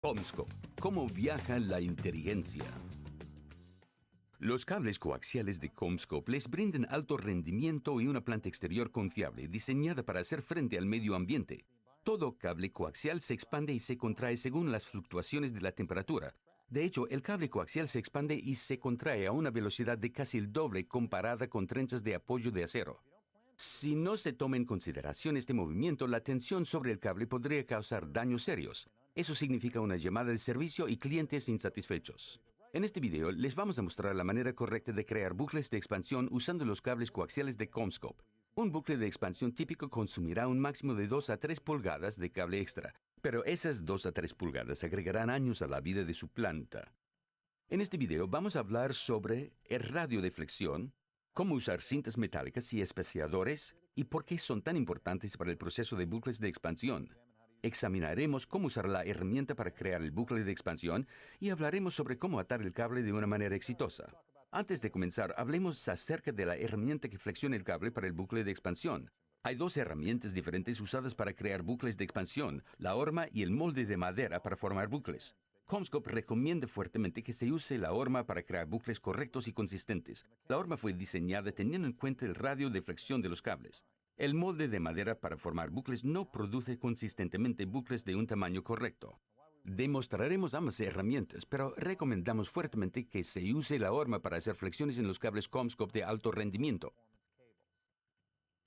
CommScope. ¿Cómo viaja la inteligencia? Los cables coaxiales de CommScope les brindan alto rendimiento y una planta exterior confiable, diseñada para hacer frente al medio ambiente. Todo cable coaxial se expande y se contrae según las fluctuaciones de la temperatura. De hecho, el cable coaxial se expande y se contrae a una velocidad de casi el doble comparada con trenzas de apoyo de acero. Si no se toma en consideración este movimiento, la tensión sobre el cable podría causar daños serios. Eso significa una llamada de servicio y clientes insatisfechos. En este video les vamos a mostrar la manera correcta de crear bucles de expansión usando los cables coaxiales de CommScope. Un bucle de expansión típico consumirá un máximo de 2 a 3 pulgadas de cable extra, pero esas 2 a 3 pulgadas agregarán años a la vida de su planta. En este video vamos a hablar sobre el radio de flexión, cómo usar cintas metálicas y especiadores y por qué son tan importantes para el proceso de bucles de expansión. Examinaremos cómo usar la herramienta para crear el bucle de expansión y hablaremos sobre cómo atar el cable de una manera exitosa. Antes de comenzar, hablemos acerca de la herramienta que flexiona el cable para el bucle de expansión. Hay dos herramientas diferentes usadas para crear bucles de expansión, la horma y el molde de madera para formar bucles. CommScope recomienda fuertemente que se use la horma para crear bucles correctos y consistentes. La horma fue diseñada teniendo en cuenta el radio de flexión de los cables. El molde de madera para formar bucles no produce consistentemente bucles de un tamaño correcto. Demostraremos ambas herramientas, pero recomendamos fuertemente que se use la horma para hacer flexiones en los cables CommScope de alto rendimiento.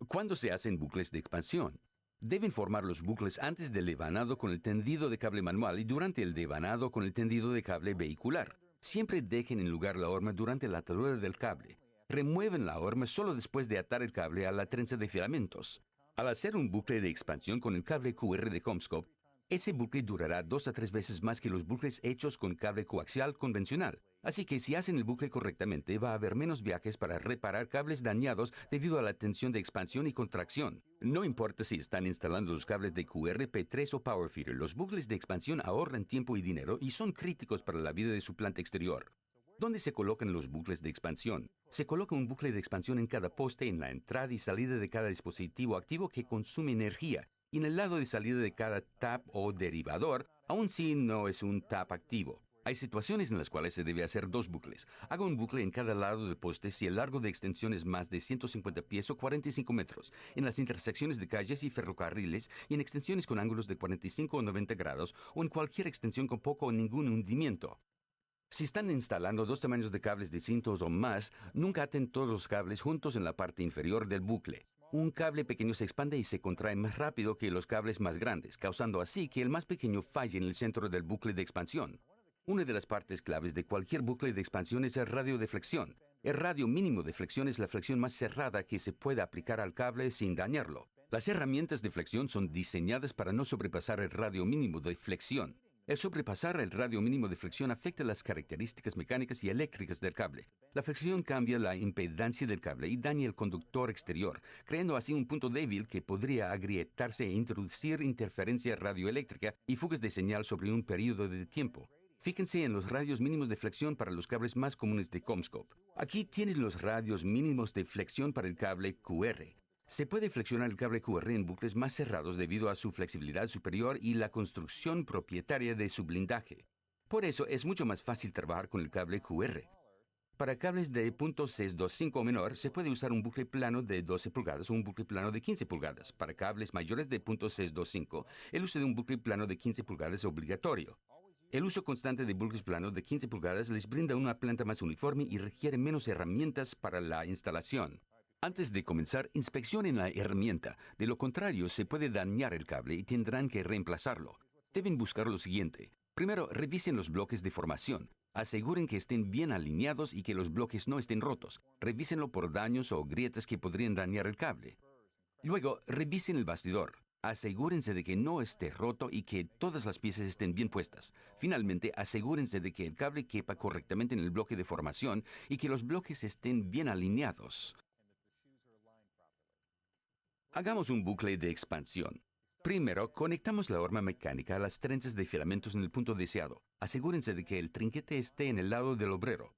¿Cuándo se hacen bucles de expansión? Deben formar los bucles antes del devanado con el tendido de cable manual y durante el devanado con el tendido de cable vehicular. Siempre dejen en lugar la horma durante la atadura del cable. Remueven la horma solo después de atar el cable a la trenza de filamentos. Al hacer un bucle de expansión con el cable QR de CommScope, ese bucle durará 2 a 3 veces más que los bucles hechos con cable coaxial convencional. Así que si hacen el bucle correctamente, va a haber menos viajes para reparar cables dañados debido a la tensión de expansión y contracción. No importa si están instalando los cables de QR, P3 o Power Feeder, los bucles de expansión ahorran tiempo y dinero y son críticos para la vida de su planta exterior. ¿Dónde se colocan los bucles de expansión? Se coloca un bucle de expansión en cada poste en la entrada y salida de cada dispositivo activo que consume energía y en el lado de salida de cada tap o derivador, aun si no es un tap activo. Hay situaciones en las cuales se debe hacer dos bucles. Haga un bucle en cada lado del poste si el largo de extensión es más de 150 pies o 45 metros, en las intersecciones de calles y ferrocarriles y en extensiones con ángulos de 45 o 90 grados o en cualquier extensión con poco o ningún hundimiento. Si están instalando dos tamaños de cables distintos o más, nunca aten todos los cables juntos en la parte inferior del bucle. Un cable pequeño se expande y se contrae más rápido que los cables más grandes, causando así que el más pequeño falle en el centro del bucle de expansión. Una de las partes claves de cualquier bucle de expansión es el radio de flexión. El radio mínimo de flexión es la flexión más cerrada que se puede aplicar al cable sin dañarlo. Las herramientas de flexión son diseñadas para no sobrepasar el radio mínimo de flexión. El sobrepasar el radio mínimo de flexión afecta las características mecánicas y eléctricas del cable. La flexión cambia la impedancia del cable y daña el conductor exterior, creando así un punto débil que podría agrietarse e introducir interferencia radioeléctrica y fugas de señal sobre un periodo de tiempo. Fíjense en los radios mínimos de flexión para los cables más comunes de CommScope. Aquí tienen los radios mínimos de flexión para el cable QR. Se puede flexionar el cable QR en bucles más cerrados debido a su flexibilidad superior y la construcción propietaria de su blindaje. Por eso es mucho más fácil trabajar con el cable QR. Para cables de .625 o menor, se puede usar un bucle plano de 12 pulgadas o un bucle plano de 15 pulgadas. Para cables mayores de .625, el uso de un bucle plano de 15 pulgadas es obligatorio. El uso constante de bucles planos de 15 pulgadas les brinda una planta más uniforme y requiere menos herramientas para la instalación. Antes de comenzar, inspeccionen la herramienta. De lo contrario, se puede dañar el cable y tendrán que reemplazarlo. Deben buscar lo siguiente. Primero, revisen los bloques de formación. Aseguren que estén bien alineados y que los bloques no estén rotos. Revísenlo por daños o grietas que podrían dañar el cable. Luego, revisen el bastidor. Asegúrense de que no esté roto y que todas las piezas estén bien puestas. Finalmente, asegúrense de que el cable quepa correctamente en el bloque de formación y que los bloques estén bien alineados. Hagamos un bucle de expansión. Primero, conectamos la horma mecánica a las trenzas de filamentos en el punto deseado. Asegúrense de que el trinquete esté en el lado del obrero.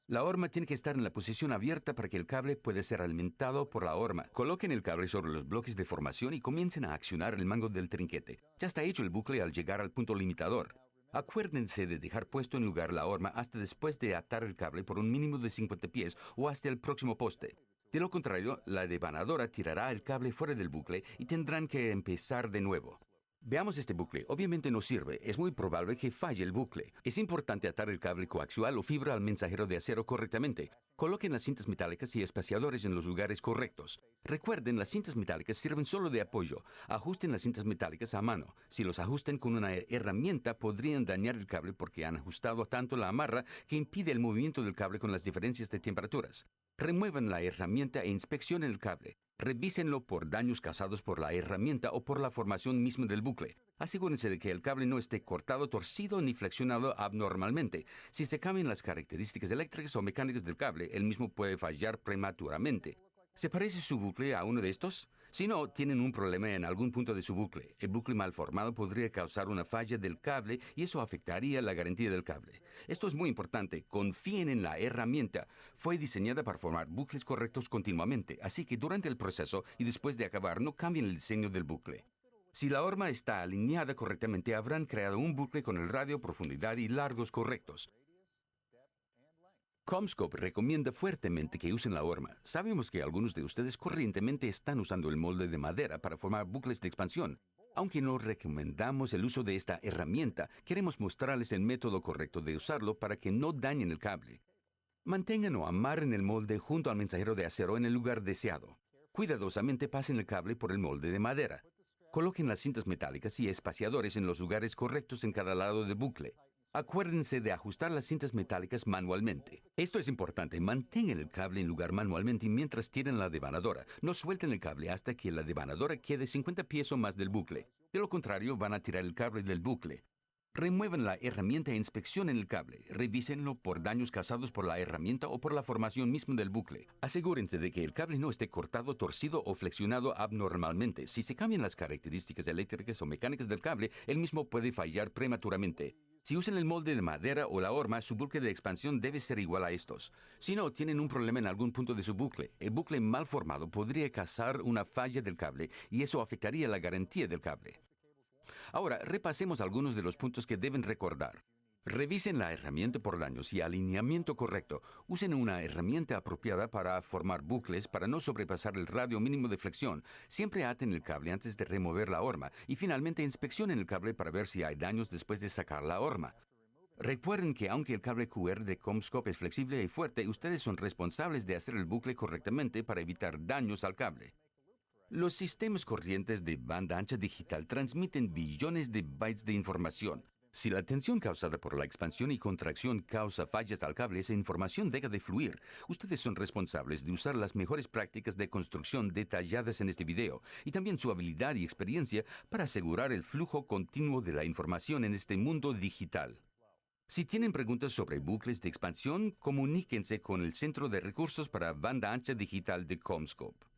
La horma tiene que estar en la posición abierta para que el cable pueda ser alimentado por la horma. Coloquen el cable sobre los bloques de formación y comiencen a accionar el mango del trinquete. Ya está hecho el bucle al llegar al punto limitador. Acuérdense de dejar puesto en lugar la horma hasta después de atar el cable por un mínimo de 50 pies o hasta el próximo poste. De lo contrario, la devanadora tirará el cable fuera del bucle y tendrán que empezar de nuevo. Veamos este bucle. Obviamente no sirve. Es muy probable que falle el bucle. Es importante atar el cable coaxial o fibra al mensajero de acero correctamente. Coloquen las cintas metálicas y espaciadores en los lugares correctos. Recuerden, las cintas metálicas sirven solo de apoyo. Ajusten las cintas metálicas a mano. Si los ajustan con una herramienta, podrían dañar el cable porque han ajustado tanto la amarra que impide el movimiento del cable con las diferencias de temperaturas. Remuevan la herramienta e inspeccionen el cable. Revísenlo por daños causados por la herramienta o por la formación misma del bucle. Asegúrense de que el cable no esté cortado, torcido ni flexionado abnormalmente. Si se cambian las características eléctricas o mecánicas del cable, el mismo puede fallar prematuramente. ¿Se parece su bucle a uno de estos? Si no, tienen un problema en algún punto de su bucle. El bucle mal formado podría causar una falla del cable y eso afectaría la garantía del cable. Esto es muy importante. Confíen en la herramienta. Fue diseñada para formar bucles correctos continuamente, así que durante el proceso y después de acabar no cambien el diseño del bucle. Si la horma está alineada correctamente, habrán creado un bucle con el radio, profundidad y largos correctos. CommScope recomienda fuertemente que usen la horma. Sabemos que algunos de ustedes corrientemente están usando el molde de madera para formar bucles de expansión. Aunque no recomendamos el uso de esta herramienta, queremos mostrarles el método correcto de usarlo para que no dañen el cable. Mantengan o amarren el molde junto al mensajero de acero en el lugar deseado. Cuidadosamente pasen el cable por el molde de madera. Coloquen las cintas metálicas y espaciadores en los lugares correctos en cada lado del bucle. Acuérdense de ajustar las cintas metálicas manualmente. Esto es importante. Mantengan el cable en lugar manualmente mientras tiran la devanadora. No suelten el cable hasta que la devanadora quede 50 pies o más del bucle. De lo contrario, van a tirar el cable del bucle. Remuevan la herramienta e inspeccionen el cable. Revísenlo por daños causados por la herramienta o por la formación misma del bucle. Asegúrense de que el cable no esté cortado, torcido o flexionado abnormalmente. Si se cambian las características eléctricas o mecánicas del cable, el mismo puede fallar prematuramente. Si usan el molde de madera o la horma, su bucle de expansión debe ser igual a estos. Si no, tienen un problema en algún punto de su bucle. El bucle mal formado podría causar una falla del cable y eso afectaría la garantía del cable. Ahora, repasemos algunos de los puntos que deben recordar. Revisen la herramienta por daños y alineamiento correcto. Usen una herramienta apropiada para formar bucles para no sobrepasar el radio mínimo de flexión. Siempre aten el cable antes de remover la horma y finalmente inspeccionen el cable para ver si hay daños después de sacar la horma. Recuerden que aunque el cable QR de CommScope es flexible y fuerte, ustedes son responsables de hacer el bucle correctamente para evitar daños al cable. Los sistemas corrientes de banda ancha digital transmiten billones de bytes de información. Si la tensión causada por la expansión y contracción causa fallas al cable, esa información deja de fluir. Ustedes son responsables de usar las mejores prácticas de construcción detalladas en este video y también su habilidad y experiencia para asegurar el flujo continuo de la información en este mundo digital. Si tienen preguntas sobre bucles de expansión, comuníquense con el Centro de Recursos para Banda Ancha Digital de CommScope.